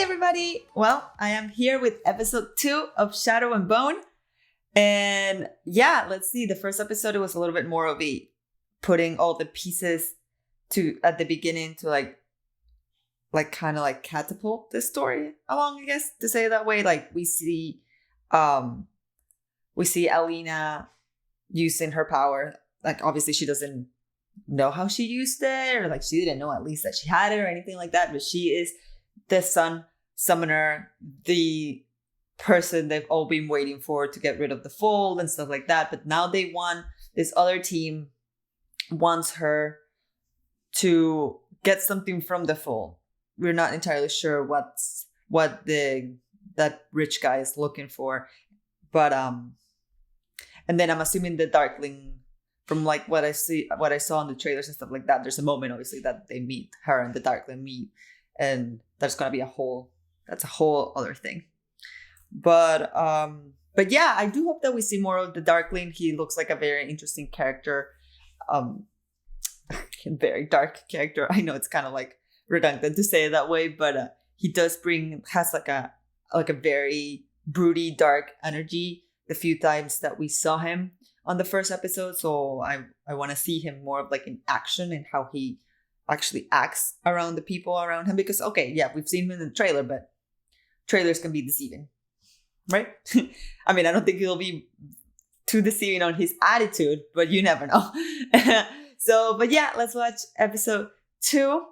everybody! Well, I am here with episode 2 of Shadow and Bone. And yeah, let's see. The first episode, it was a little bit more of a putting all the pieces to at the beginning to like kind of like catapult the story along, I guess, to say it that way. Like we see Alina using her power. Like obviously she doesn't know how she used it, or like she didn't know at least that she had it or anything like that, but she is the sun summoner, the person they've all been waiting for to get rid of the fold and stuff like that. But now they want, this other team wants her to get something from the fold. We're not entirely sure what that rich guy is looking for, but and then I'm assuming the Darkling, from like what I saw in the trailers and stuff like that, there's a moment obviously that they meet, her and the Darkling meet, and that's gonna be a whole other thing. But yeah, I do hope that we see more of the Darkling. He looks like a very interesting character, very dark character. I know it's kind of like redundant to say it that way, but he has like a very broody, dark energy the few times that we saw him on the first episode. So I want to see him more of like in action and how he actually acts around the people around him. Because okay, yeah, we've seen him in the trailer, but trailers can be deceiving, right? I mean, I don't think he'll be too deceiving on his attitude, but you never know. But yeah, let's watch episode 2.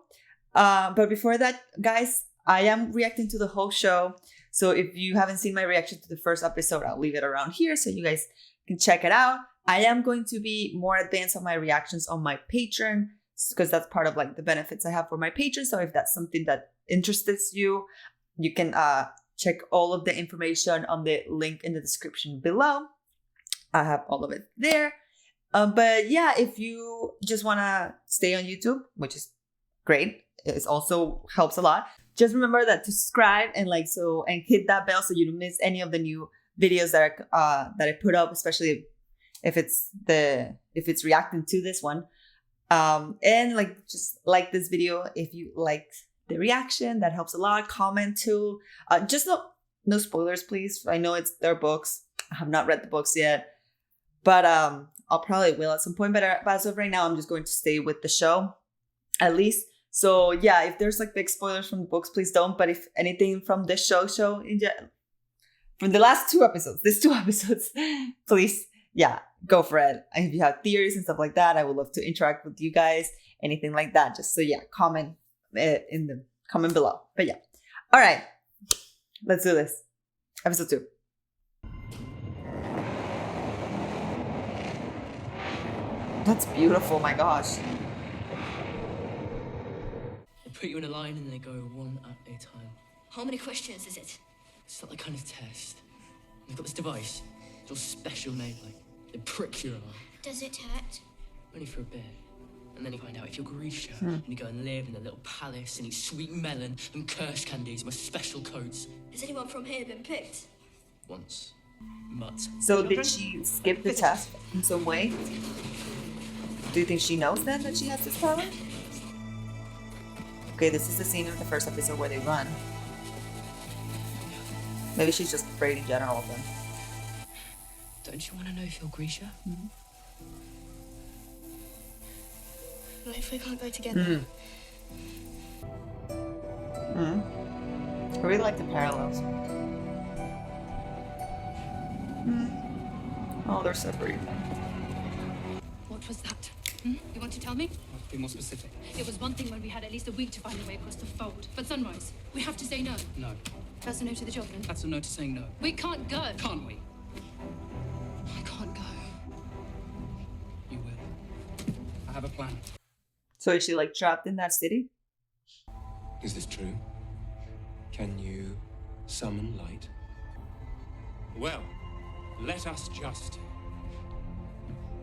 But before that, guys, I am reacting to the whole show. So if you haven't seen my reaction to the first episode, I'll leave it around here so you guys can check it out. I am going to be more advanced on my reactions on my Patreon, because that's part of like the benefits I have for my patrons. So if that's something that interests you, you can check all of the information on the link in the description below. I have all of it there. But yeah, if you just want to stay on YouTube, which is great, it also helps a lot. Just remember that to subscribe and hit that bell so you don't miss any of the new videos that I put up, especially if it's reacting to this one. And just like this video if you liked the reaction. That helps a lot. Comment too. Just no spoilers, please. I know it's their books. I have not read the books yet, but I'll probably will at some point. But as of right now, I'm just going to stay with the show, at least. So yeah, if there's like big spoilers from the books, please don't. But if anything from this show from the last 2 episodes, these 2 episodes, please, yeah, go for it. If you have theories and stuff like that, I would love to interact with you guys. Anything like that, just so yeah, comment in the comment below. But yeah, all right, let's do this. Episode 2. That's beautiful. My gosh. Put you in a line and they go one at a time. How many questions is it? It's not the kind of test. We've got this device. It's all special made, like it pricks your eye. Does it hurt? Only for a bit. And then you find out if you're Grisha and you go and live in a little palace and eat sweet melon and kirsch candies with special coats. Has anyone from here been picked? Once. But. So did she skip the test in some way? Do you think she knows then that she has this power? Okay, this is the scene of the first episode where they run. Maybe she's just afraid in general of them. Don't you want to know if you're Grisha? Mm-hmm. What if we can't go together? I really like the parallels. Oh, they're separated. What was that? You want to tell me? Be more specific. It was one thing when we had at least a week to find a way across the fold. But Sunrise, we have to say no. No. That's a no to the children. That's a no to saying no. We can't go. Can't we? I can't go. You will. I have a plan. So is she like trapped in that city? Is this true? Can you summon light? Well, let us just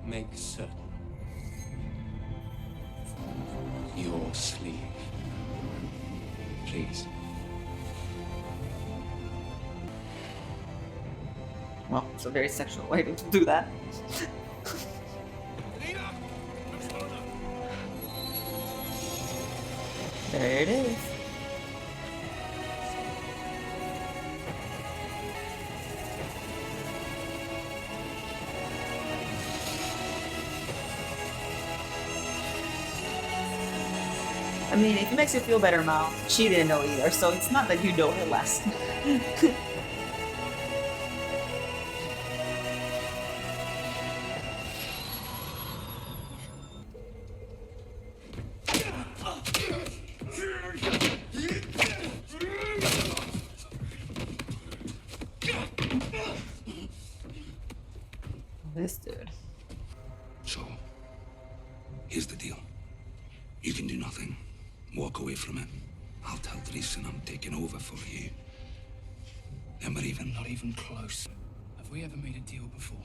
make certain. Your sleeve, please. Well, it's a very sexual way to do that. There it is. I mean, if it makes you feel better, Mal, she didn't know either, so it's not that you know her less. This dude. So, here's the deal. You can do nothing. Walk away from it. I'll tell Dreesen I'm taking over for you. Then we're even. Not even close. Have we ever made a deal before?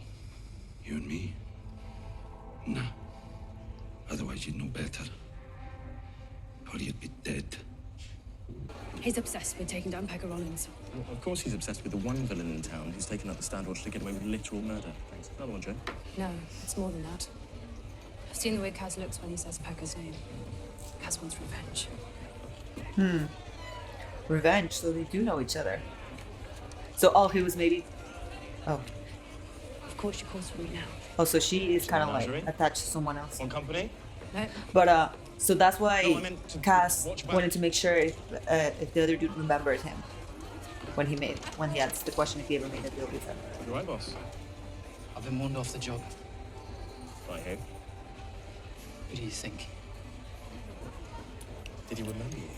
You and me? Nah. Otherwise you'd know better. Or you'd be dead. He's obsessed with taking down Pegger Rollins. Well, of course he's obsessed with the one villain in town who's taken up the stand watch to get away with literal murder. Thanks. Another one, Joe. No, it's more than that. I've seen the way Kaz looks when he says Pegger's name. Kaz wants revenge. Revenge, so they do know each other. So all he was maybe... Oh. Of course she calls for me now. Oh, so she is kind of like Menagerie? attached to someone else. One company? No, But so that's No, I why meant to Cass watch back. wanted to make sure if the other dude remembered him when he asked the question if he ever made a deal with him. You're right, boss. I've been warned off the job. By who? Who do you think? Did he remember you?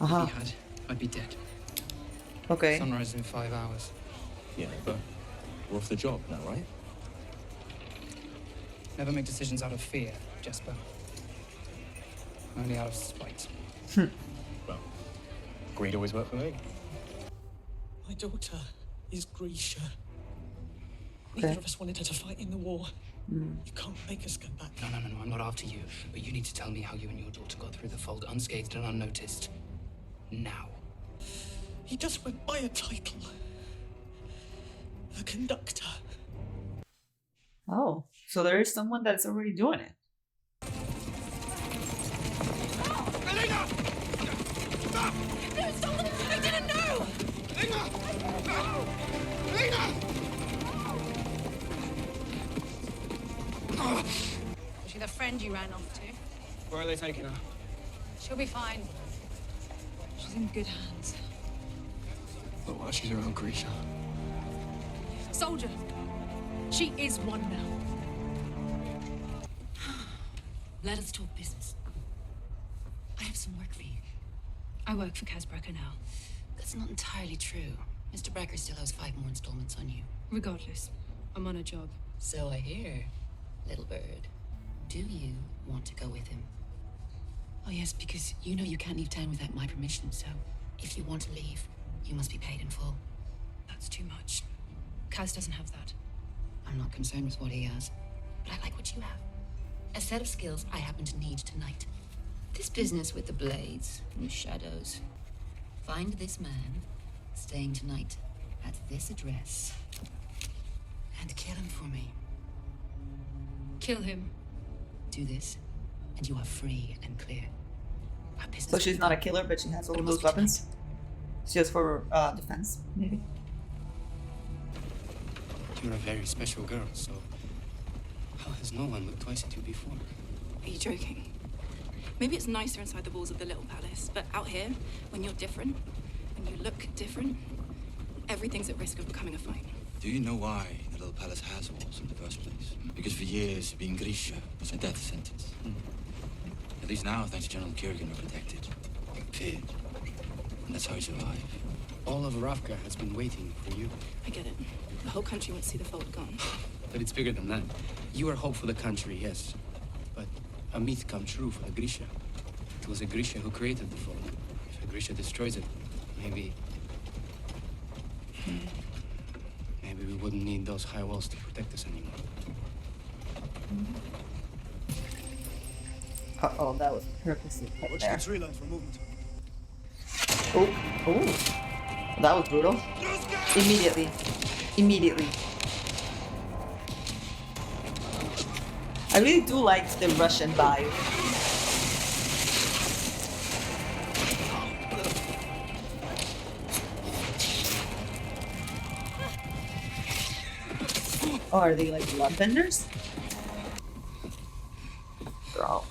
If he had, I'd be dead. Okay. Sunrise in 5 hours. Yeah, but we're off the job now, right? Never make decisions out of fear, Jesper. Only out of spite. Well, greed always worked for me. My daughter is Grisha. Okay. Neither of us wanted her to fight in the war. You can't make us go back. No, I'm not after you. But you need to tell me how you and your daughter got through the fold unscathed and unnoticed. Now. He just went by a title. A conductor. Oh, so there is someone that's already doing it. is she the friend you ran off to? Where are they taking her? She'll be fine. She's in good hands. But while she's around Grisha. Soldier, she is one now. Let us talk business. I have some work for you. I work for Kaz Brecker now. That's not entirely true. Mr. Brecker still has 5 more installments on you. Regardless, I'm on a job. So I hear, little bird. Do you want to go with him? Oh yes, because you know you can't leave town without my permission, so if you want to leave, you must be paid in full. That's too much. Kaz doesn't have that. I'm not concerned with what he has, but I like what you have. A set of skills I happen to need tonight. This business with the blades and the shadows. Find this man, staying tonight at this address, and kill him for me. Kill him. Do this, and you are free and clear. Our business. So she's not a killer, but she has all But it of must those be weapons. It's just for defense, maybe. You're a very special girl, so how has no one looked twice at you before? Are you joking? Maybe it's nicer inside the walls of the little palace, but out here, when you're different, when you look different, everything's at risk of becoming a fight. Do you know why the little palace has walls in the first place? Because for years, being Grisha was a death sentence. At least now, thanks to General Kurgan, we're protected. Feared. And that's how we survive. All of Ravka has been waiting for you. I get it. The whole country wants to see the fold gone. But it's bigger than that. You are hope for the country, yes. But a myth come true for the Grisha. It was a Grisha who created the fold. If a Grisha destroys it, maybe we wouldn't need those high walls to protect us anymore. Uh-oh, that was purposely put there. reload for movement. Oh. That was brutal. Immediately. I really do like the Russian vibe. Oh, are they like bloodbenders? Girl.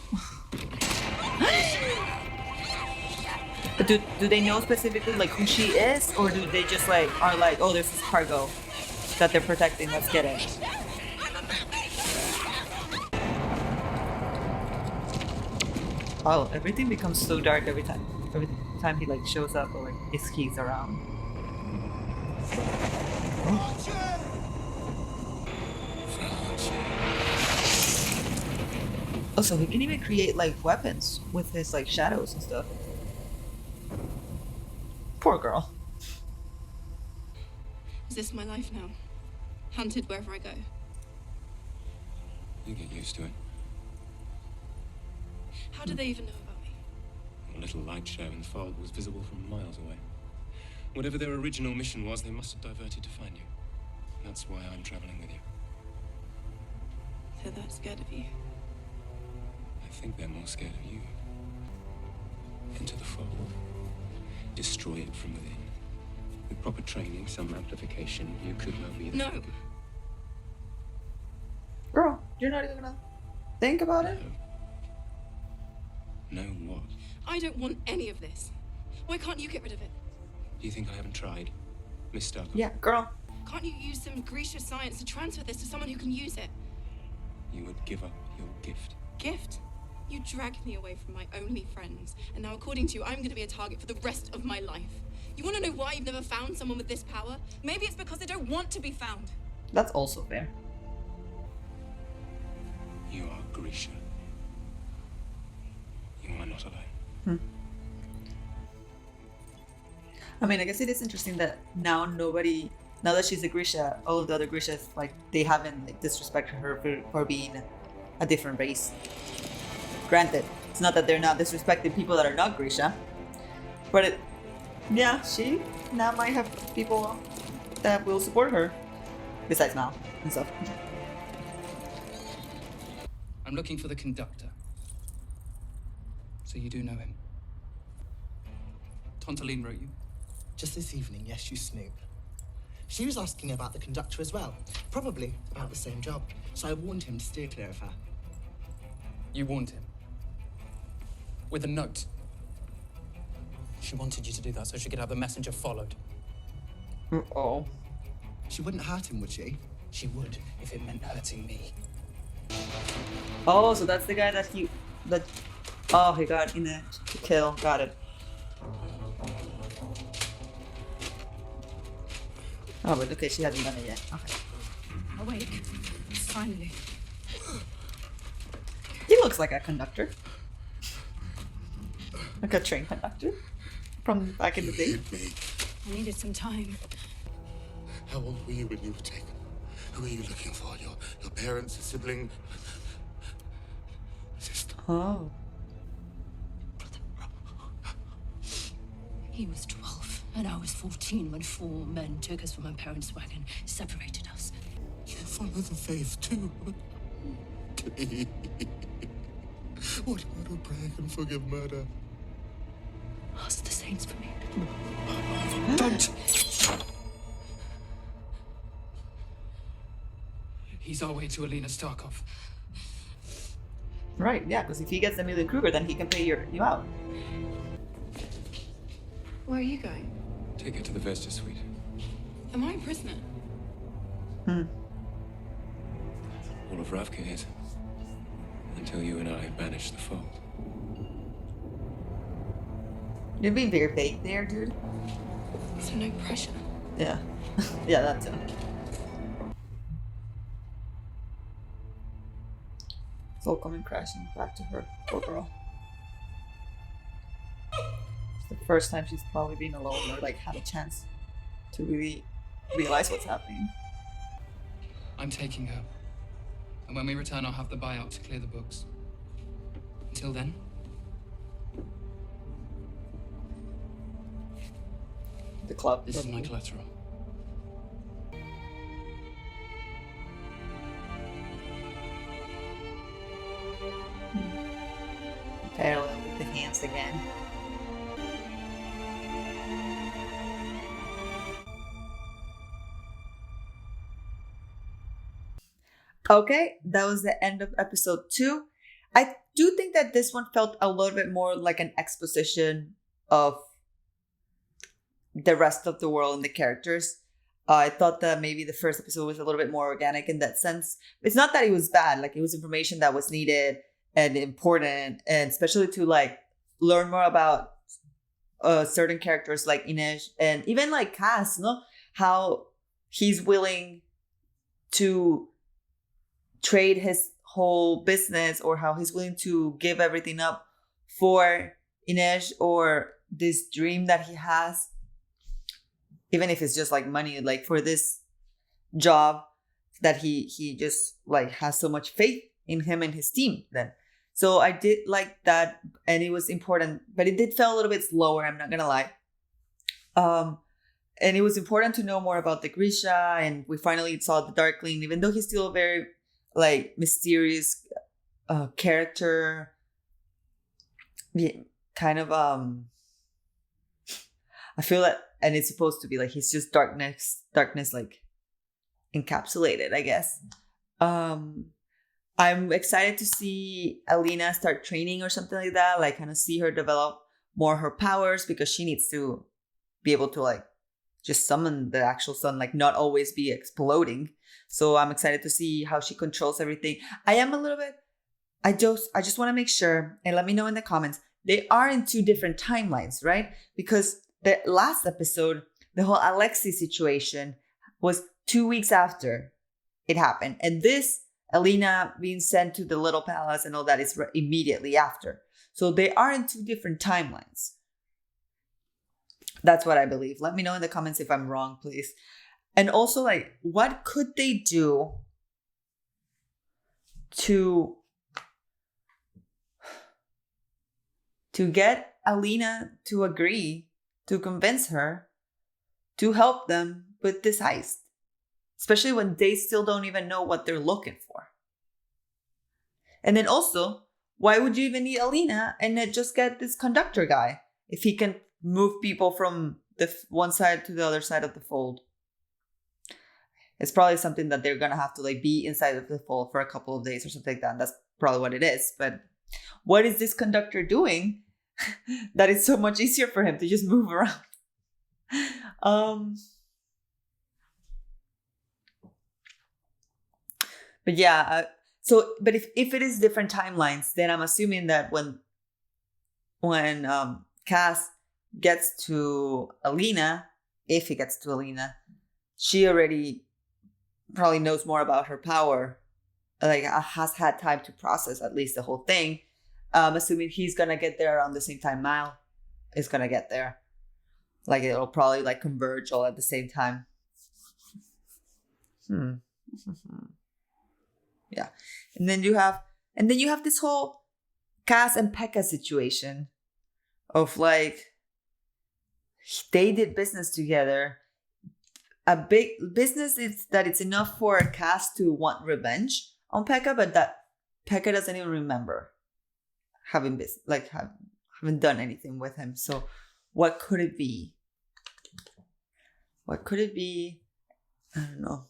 But do they know specifically like who she is, or do they just like are like, oh, there's this cargo that they're protecting, let's get it? Oh, everything becomes so dark every time he like shows up or like if he's around. Oh, so he can even create like weapons with his like shadows and stuff. Poor girl. Is this my life now? Hunted wherever I go. You get used to it. How do they even know about me? A little light show in the fog was visible from miles away. Whatever their original mission was, they must have diverted to find you. That's why I'm traveling with you. They're that scared of you. I think they're more scared of you. Enter the fold. Destroy it from within. With proper training, some amplification, you could well be the... No! Girl, you're not even gonna think about it? No what? I don't want any of this. Why can't you get rid of it? Do you think I haven't tried? Miss Starkov? Yeah, girl. Can't you use some Grisha science to transfer this to someone who can use it? You would give up your gift. Gift? You dragged me away from my only friends, and now according to you, I'm gonna be a target for the rest of my life. You wanna know why you've never found someone with this power? Maybe it's because they don't want to be found. That's also fair. You are Grisha. You are not alone. I mean, I guess it is interesting that now that she's a Grisha, all of the other Grishas, like, they haven't like disrespected her for being a different race. Granted, it's not that they're not disrespecting people that are not Grisha, but she now might have people that will support her, besides Mal and stuff. I'm looking for the conductor. So you do know him? Tontaline wrote you? Just this evening, yes, you snoop. She was asking about the conductor as well. Probably about the same job. So I warned him to steer clear of her. You warned him? With a note? She wanted you to do that so she could have the messenger followed. Oh. She wouldn't hurt him, would she? She would, if it meant hurting me. Oh, so that's the guy that he got in a kill. Got it. Oh, but okay, she hasn't done it yet. Okay. Awake. Finally. He looks like a conductor. Like a train conductor from back in the day. I needed some time. How old were you when you were taken? Who are you looking for? Your parents, a sibling? Sister? Oh. He was 12, and I was 14 when 4 men took us from my parents' wagon, separated us. You follow the faith too? Please. What about a prayer can forgive murder? Ask the saints for me. Don't! He's our way to Alina Starkov. Right, yeah, because if he gets Amelia Kruger, then he can pay you out. Where are you going? Take her to the Vesta suite. Am I a prisoner? All of Ravka is. Until you and I banish the fold. You're being very vague there, dude. So no pressure. Yeah. Yeah, that too. It's all coming crashing back to her. Poor girl. It's the first time she's probably been alone or like had a chance to really realize what's happening. I'm taking her. And when we return, I'll have the buyout to clear the books. Until then, The club. this is my collateral. Parallel with the hands again. Okay, that was the end of episode 2. I do think that this one felt a little bit more like an exposition of the rest of the world and the characters. I thought that maybe the first episode was a little bit more organic in that sense. It's not that it was bad. Like, it was information that was needed and important, and especially to like learn more about certain characters like Inez and even like Cass, no? How he's willing to trade his whole business, or how he's willing to give everything up for Inez or this dream that he has, even if it's just like money, like for this job that he just like has so much faith in him and his team then. So I did like that, and it was important, but it did feel a little bit slower, I'm not gonna lie. And it was important to know more about the Grisha, and we finally saw the Darkling, even though he's still a very like mysterious character. Yeah, kind of I feel that, and it's supposed to be like he's just darkness like encapsulated, I guess. I'm excited to see Alina start training or something like that, like kind of see her develop more her powers, because she needs to be able to like just summon the actual sun, like not always be exploding. So I'm excited to see how she controls everything. I just want to make sure, and let me know in the comments, they are in 2 different timelines, right? Because the last episode, the whole Alexei situation was 2 weeks after it happened. And this, Alina being sent to the little palace and all that, is immediately after. So they are in 2 different timelines. That's what I believe. Let me know in the comments if I'm wrong, please. And also, like, what could they do to get Alina to agree, to convince her to help them with this heist? Especially when they still don't even know what they're looking for. And then also, why would you even need Alina and then just get this conductor guy if he can move people from the one side to the other side of the fold? It's probably something that they're going to have to like be inside of the fold for a couple of days or something like that. And that's probably what it is. But what is this conductor doing that it's so much easier for him to just move around? But yeah, but if it is different timelines, then I'm assuming that when Cass gets to Alina, if he gets to Alina, she already probably knows more about her power, like has had time to process at least the whole thing. Assuming he's gonna get there around the same time Mal is gonna get there. Like it'll probably like converge all at the same time. Yeah. And then you have this whole Cass and Pekka situation of like they did business together. A big business is that it's enough for Cass to want revenge on Pekka, but that Pekka doesn't even remember having haven't done anything with him. So what could it be? What could it be? I don't know.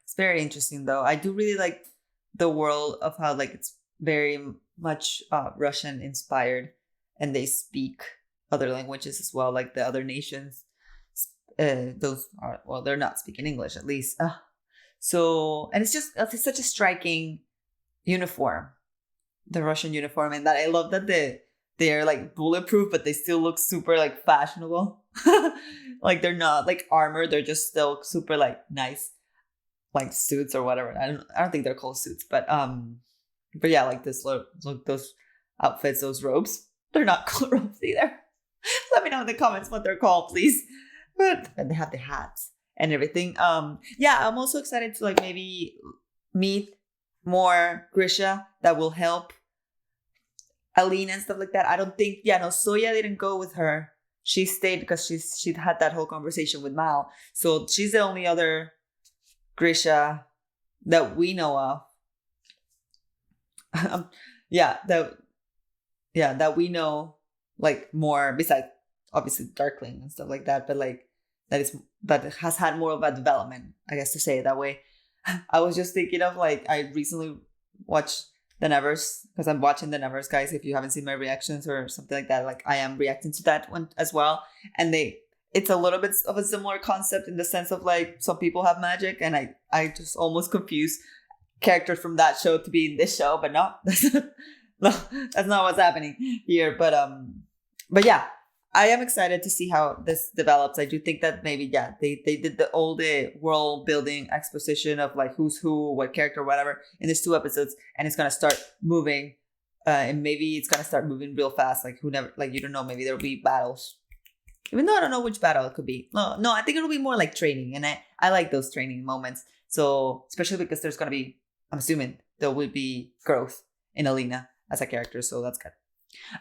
It's very interesting though. I do really like the world of how like it's very much Russian inspired, and they speak other languages as well, like the other nations. Those are, well, they're not speaking English at least. So, and it's such a striking uniform, the Russian uniform, and that I love that they're like bulletproof, but they still look super like fashionable. Like they're not like armor; they're just still super like nice, like suits or whatever. I don't think they're called suits, but yeah, like this look those outfits, those robes. They're not called robes either. Let me know in the comments what they're called, please. And they have the hats and everything. Yeah, I'm also excited to like maybe meet more Grisha that will help Alina and stuff like that. I don't think, Soya didn't go with her. She stayed because she'd had that whole conversation with Mal. So she's the only other Grisha that we know of. That we know like more, besides obviously Darkling and stuff like that, but like that has had more of a development, I guess, to say it that way. I was just thinking of like, I recently watched The Nevers, because I'm watching The Nevers, guys. If you haven't seen my reactions or something like that, like I am reacting to that one as well. And it's a little bit of a similar concept in the sense of like some people have magic, and I just almost confuse characters from that show to be in this show, but no, no, that's not what's happening here. But yeah, I am excited to see how this develops. I do think that maybe, yeah, they did all the world building exposition of like who's who, what character, whatever in these 2 episodes, and it's gonna start moving, and maybe it's gonna start moving real fast. Like you don't know, maybe there'll be battles. Even though I don't know which battle it could be. No, I think it'll be more like training, and I like those training moments. So especially because there's gonna be, I'm assuming there will be growth in Alina as a character, so that's good.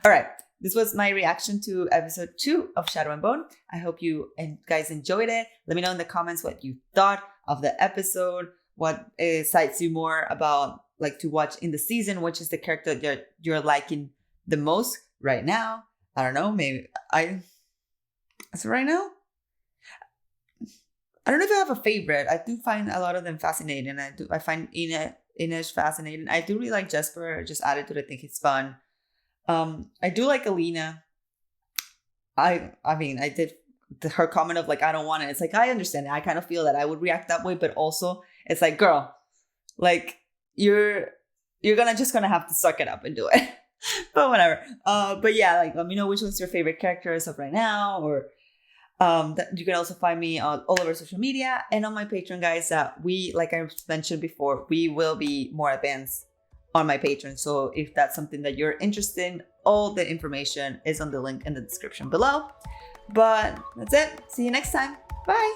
All right. This was my reaction to episode 2 of Shadow and Bone. I hope you guys enjoyed it. Let me know in the comments what you thought of the episode, what excites you more about like to watch in the season, which is the character that you're liking the most right now. I don't know, maybe is it right now? I don't know if I have a favorite. I do find a lot of them fascinating. I find Ines fascinating. I do really like Jesper, just attitude. I think he's fun. I do like Alina. I mean, I did her comment of like, I don't want it. It's like, I understand it. I kind of feel that I would react that way, but also it's like, girl, like you're gonna have to suck it up and do it. But whatever. But yeah, like let me know which one's your favorite character as of right now, or you can also find me on all over social media and on my Patreon, guys. We, like I mentioned before, we will be more advanced on my Patreon. So if that's something that you're interested in, all the information is on the link in the description below. But that's it. See you next time. Bye.